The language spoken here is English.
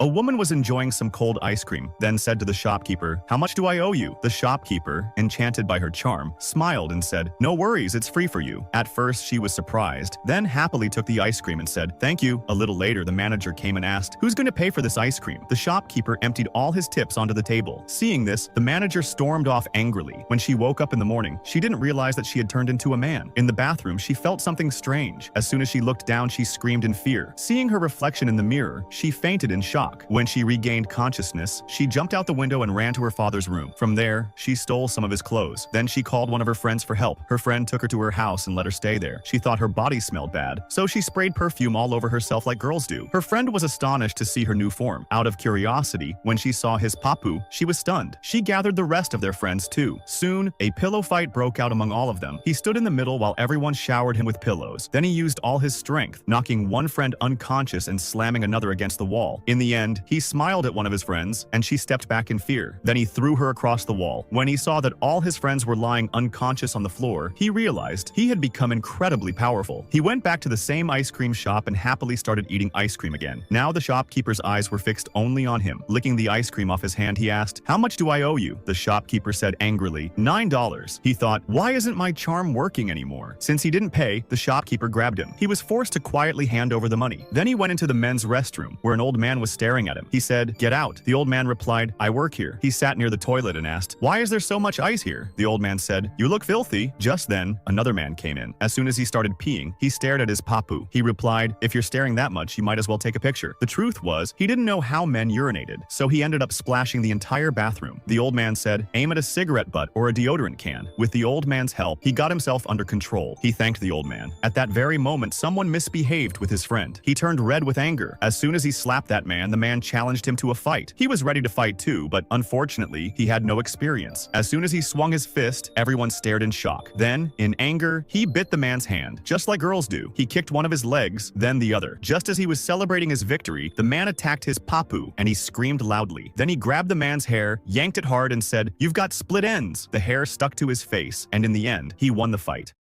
A woman was enjoying some cold ice cream, then said to the shopkeeper, "How much do I owe you?" The shopkeeper, enchanted by her charm, smiled and said, "No worries, it's free for you." At first, she was surprised, then happily took the ice cream and said, "Thank you." A little later, the manager came and asked, "Who's going to pay for this ice cream?" The shopkeeper emptied all his tips onto the table. Seeing this, the manager stormed off angrily. When she woke up in the morning, she didn't realize that she had turned into a man. In the bathroom, she felt something strange. As soon as she looked down, she screamed in fear. Seeing her reflection in the mirror, she fainted in shock. When she regained consciousness, she jumped out the window and ran to her father's room. From there, she stole some of his clothes. Then she called one of her friends for help. Her friend took her to her house and let her stay there. She thought her body smelled bad, so she sprayed perfume all over herself like girls do. Her friend was astonished to see her new form. Out of curiosity, when she saw his papu, she was stunned. She gathered the rest of their friends too. Soon, a pillow fight broke out among all of them. He stood in the middle while everyone showered him with pillows. Then he used all his strength, knocking one friend unconscious and slamming another against the wall. In the end, he smiled at one of his friends, and she stepped back in fear. Then he threw her across the wall. When he saw that all his friends were lying unconscious on the floor, he realized he had become incredibly powerful. He went back to the same ice cream shop and happily started eating ice cream again. Now the shopkeeper's eyes were fixed only on him. Licking the ice cream off his hand, he asked, "How much do I owe you?" The shopkeeper said angrily, $9. He thought, why isn't my charm working anymore? Since he didn't pay, the shopkeeper grabbed him. He was forced to quietly hand over the money. Then he went into the men's restroom, where an old man was staring at him. He said, "Get out." The old man replied, "I work here." He sat near the toilet and asked, "Why is there so much ice here?" The old man said, "You look filthy." Just then, another man came in. As soon as he started peeing, he stared at his papu. He replied, "If you're staring that much, you might as well take a picture." The truth was, he didn't know how men urinated, so he ended up splashing the entire bathroom. The old man said, "Aim at a cigarette butt or a deodorant can." With the old man's help, he got himself under control. He thanked the old man. At that very moment, someone misbehaved with his friend. He turned red with anger. As soon as he slapped that man, the man challenged him to a fight. He was ready to fight too, but unfortunately, he had no experience. As soon as he swung his fist, everyone stared in shock. Then, in anger, he bit the man's hand, just like girls do. He kicked one of his legs, then the other. Just as he was celebrating his victory, the man attacked his papu, and he screamed loudly. Then he grabbed the man's hair, yanked it hard, and said, "You've got split ends." The hair stuck to his face, and in the end, he won the fight.